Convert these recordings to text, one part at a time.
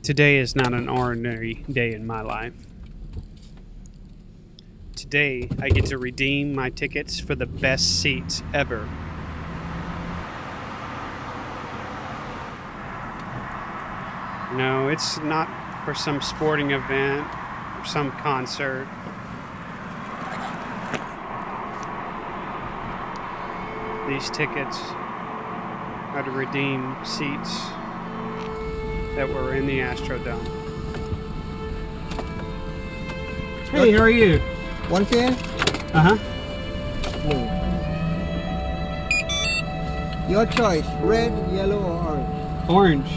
Today is not an ordinary day in my life. Today, I get to redeem my tickets for the best seats ever. No, it's not for some sporting event or some concert. These tickets are to redeem seats that were in the Astrodome. Hey, how are you? One can? Uh-huh. Blue. Your choice, red, yellow, or orange? Orange.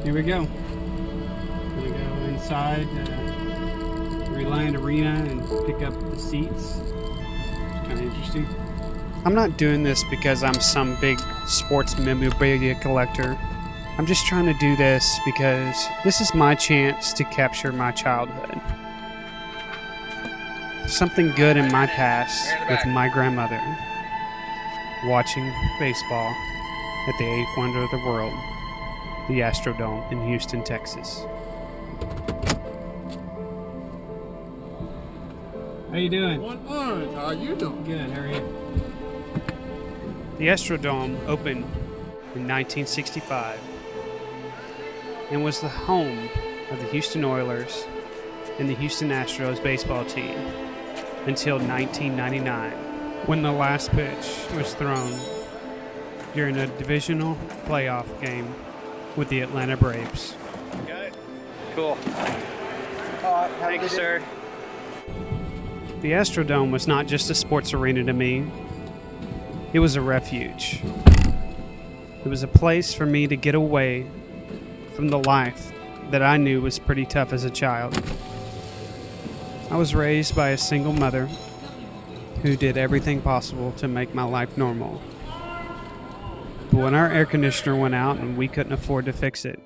Here we go. Gonna go inside Reliant Arena and pick up the seats. It's kind of interesting. I'm not doing this because I'm some big sports memorabilia collector. I'm just trying to do this because this is my chance to capture my childhood. Something good in my past with my grandmother watching baseball at the eighth wonder of the world, the Astrodome in Houston, Texas. How you doing? One orange. How you doing? Good, how are you? The Astrodome opened in 1965 and was the home of the Houston Oilers and the Houston Astros baseball team until 1999, when the last pitch was thrown during a divisional playoff game with the Atlanta Braves. Got it? Cool. Thank you, sir. The Astrodome was not just a sports arena to me. It was a refuge. It was a place for me to get away from the life that I knew was pretty tough as a child. I was raised by a single mother who did everything possible to make my life normal. But when our air conditioner went out and we couldn't afford to fix it,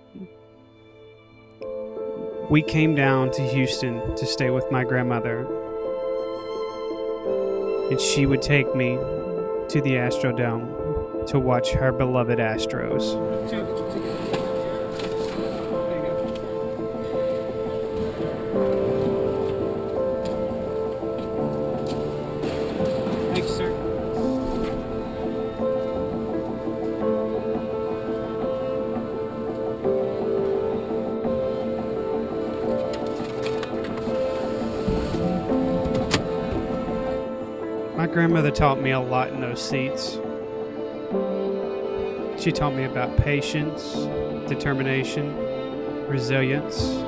we came down to Houston to stay with my grandmother. And she would take me to the Astrodome to watch her beloved Astros. Thanks, sir. My grandmother taught me a lot in those seats. She taught me about patience, determination, resilience,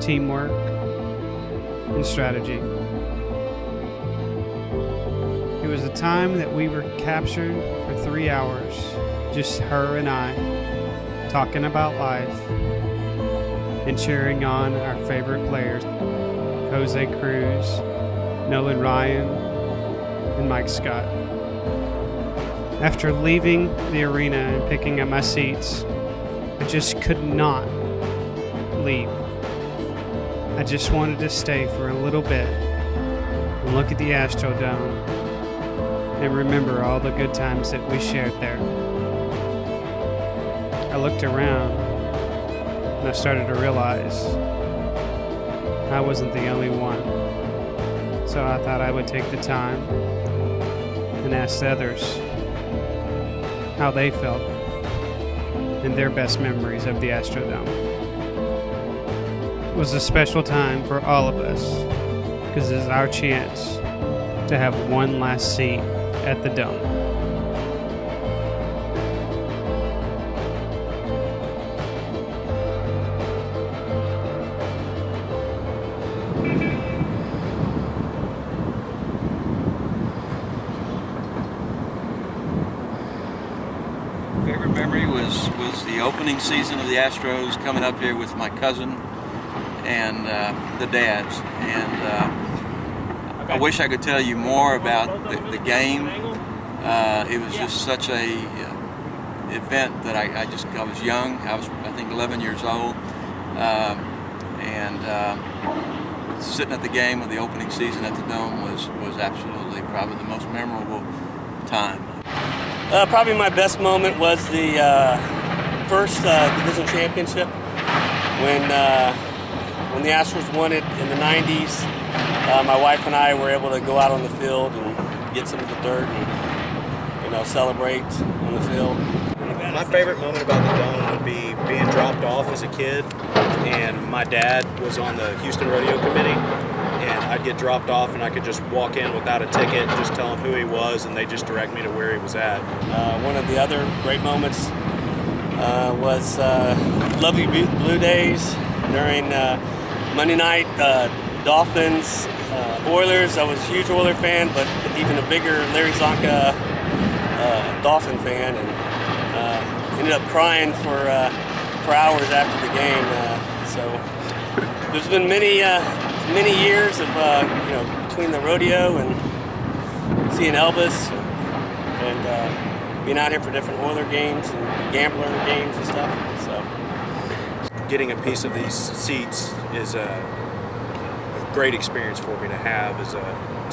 teamwork, and strategy. It was a time that we were captured for 3 hours, just her and I, talking about life and cheering on our favorite players, Jose Cruz, Nolan Ryan, and Mike Scott. After leaving the arena and picking up my seats, I just could not leave. I just wanted to stay for a little bit and look at the Astrodome and remember all the good times that we shared there. I looked around and I started to realize I wasn't the only one. So I thought I would take the time and ask the others how they felt and their best memories of the Astrodome. It was a special time for all of us because it's our chance to have one last seat at the Dome. Favorite memory was the opening season of the Astros, coming up here with my cousin and the dads. And I wish I could tell you more about the game. It was just such a event that I was young. I think 11 years old, and sitting at the game of the opening season at the Dome was absolutely probably the most memorable time. Probably my best moment was the first division championship when the Astros won it in the 90s. My wife and I were able to go out on the field and get some of the dirt and celebrate on the field. My favorite moment about the Dome would be being dropped off as a kid, and my dad was on the Houston Rodeo Committee, and I'd get dropped off and I could just walk in without a ticket, just tell them who he was, and they just direct me to where he was at. One of the other great moments was lovely Blue Days during Monday night, Dolphins, Oilers. I was a huge Oiler fan, but even a bigger Larry Zonka Dolphin fan, and ended up crying for hours after the game. So there's been many years of between the rodeo and seeing Elvis and being out here for different Oiler games and gambler games and stuff. So getting a piece of these seats is a great experience for me to have, is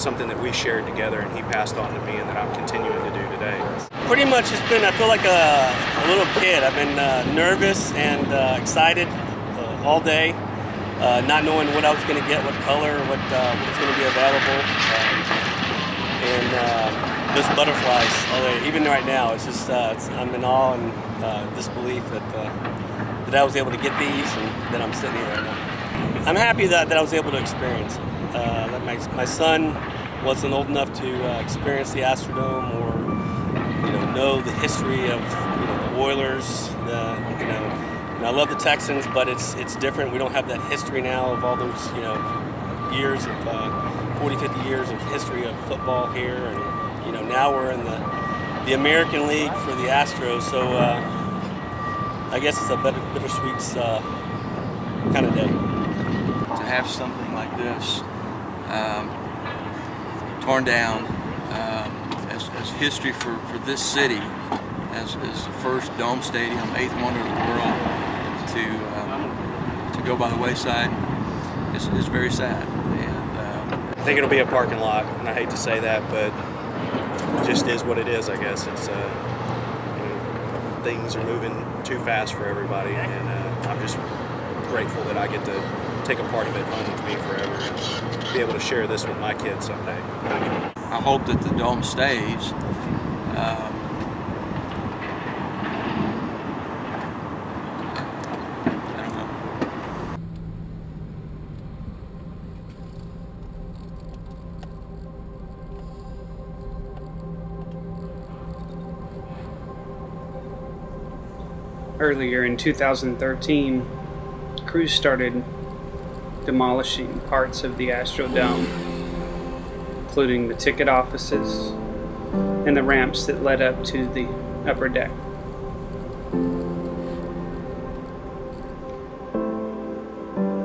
something that we shared together and he passed on to me and that I'm continuing to do today. Pretty much it's been, I feel like a little kid. I've been nervous and excited all day, not knowing what I was going to get, what color, what's going to be available. And just butterflies all day. Even right now, it's just, I'm in awe and disbelief that I was able to get these and that I'm sitting here right now. I'm happy that I was able to experience it. That my son wasn't old enough to experience the Astrodome or know the history of the Oilers. And I love the Texans, but it's different. We don't have that history now of all those years of 40, 50 years of history of football here, and now we're in the American League for the Astros. So I guess it's a bittersweet kind of day. To have something like this torn down as history for this city, as the first dome stadium, 8th wonder of the world, to go by the wayside is very sad. And I think it'll be a parking lot, and I hate to say that, but it just is what it is, I guess. It's things are moving too fast for everybody, and I'm just grateful that I get to take a part of it home with me forever and be able to share this with my kids someday. I hope that the dome stays. I don't know. Earlier in 2013, crews started demolishing parts of the Astrodome, including the ticket offices and the ramps that led up to the upper deck.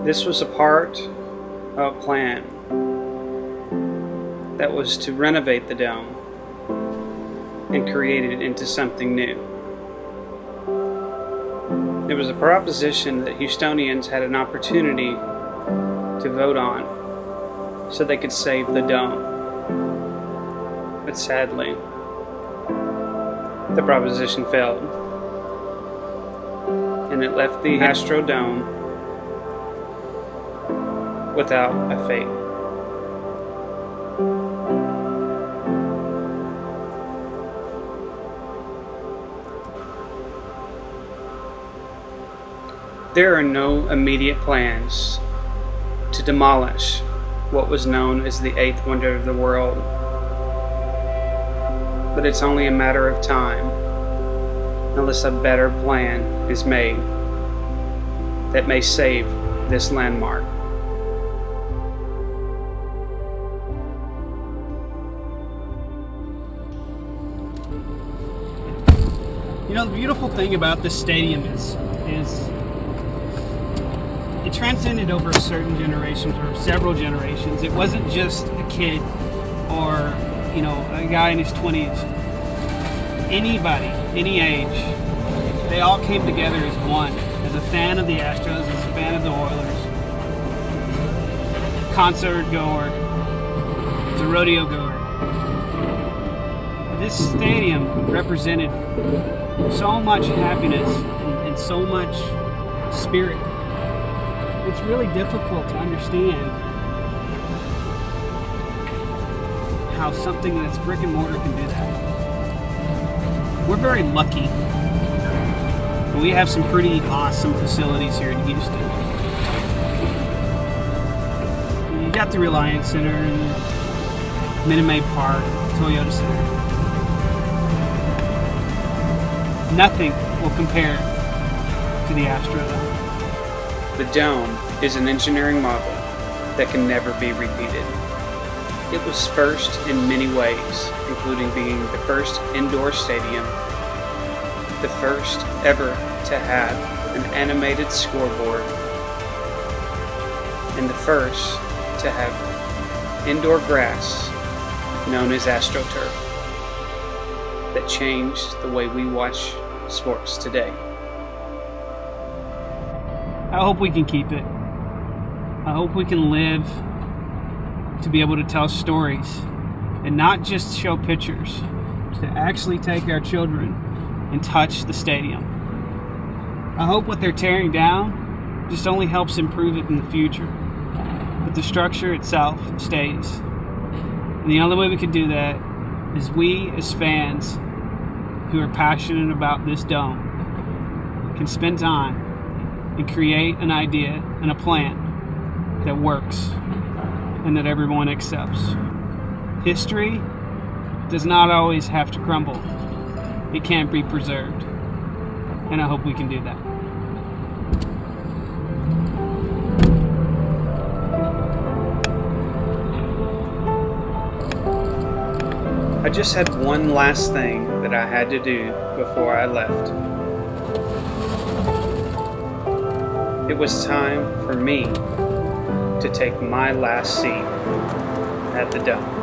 This was a part of a plan that was to renovate the dome and create it into something new. It was a proposition that Houstonians had an opportunity to vote on so they could save the dome. But sadly, the proposition failed, and it left the Astrodome without a fate. There are no immediate plans to demolish what was known as the 8th wonder of the world, but it's only a matter of time unless a better plan is made that may save this landmark. The beautiful thing about this stadium is it transcended over certain generations or several generations. It wasn't just a kid or a guy in his 20s. Anybody, any age, they all came together as one. As a fan of the Astros, as a fan of the Oilers, concert goer, as a rodeo goer. This stadium represented so much happiness and so much spirit. It's really difficult to understand how something that's brick and mortar can do that. We're very lucky. We have some pretty awesome facilities here in Houston. You got the Reliance Center and Minute Maid Park, Toyota Center. Nothing will compare to the Astrodome. The dome is an engineering marvel that can never be repeated. It was first in many ways, including being the first indoor stadium, the first ever to have an animated scoreboard, and the first to have indoor grass known as AstroTurf that changed the way we watch sports today. I hope we can keep it. I hope we can live to be able to tell stories and not just show pictures, to actually take our children and touch the stadium. I hope what they're tearing down just only helps improve it in the future, but the structure itself stays. And the only way we can do that is we as fans who are passionate about this dome can spend time and create an idea and a plan that works and that everyone accepts. History does not always have to crumble. It can be preserved. And I hope we can do that. I just had one last thing that I had to do before I left. It was time for me to take my last seat at the dome.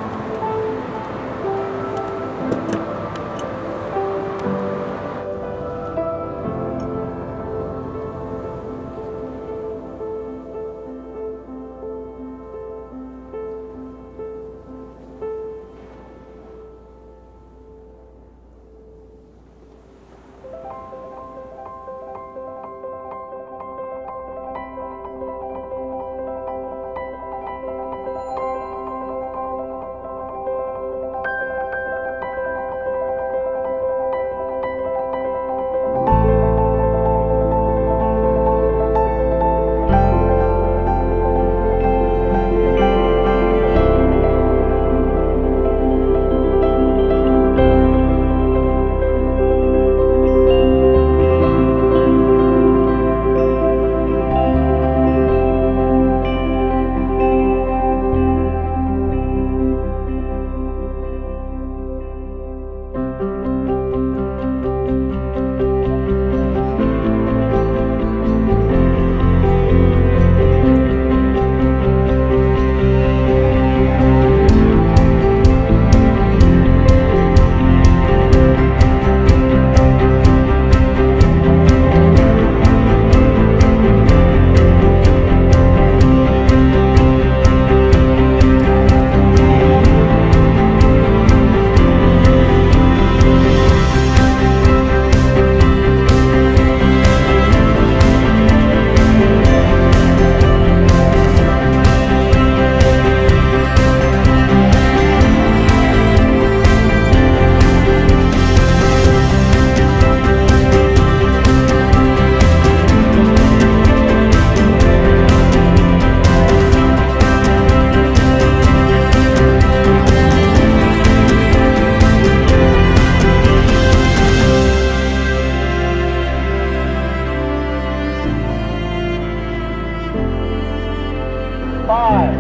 Five,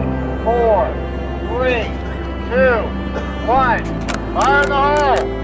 four, three, two, one. Fire in the hole!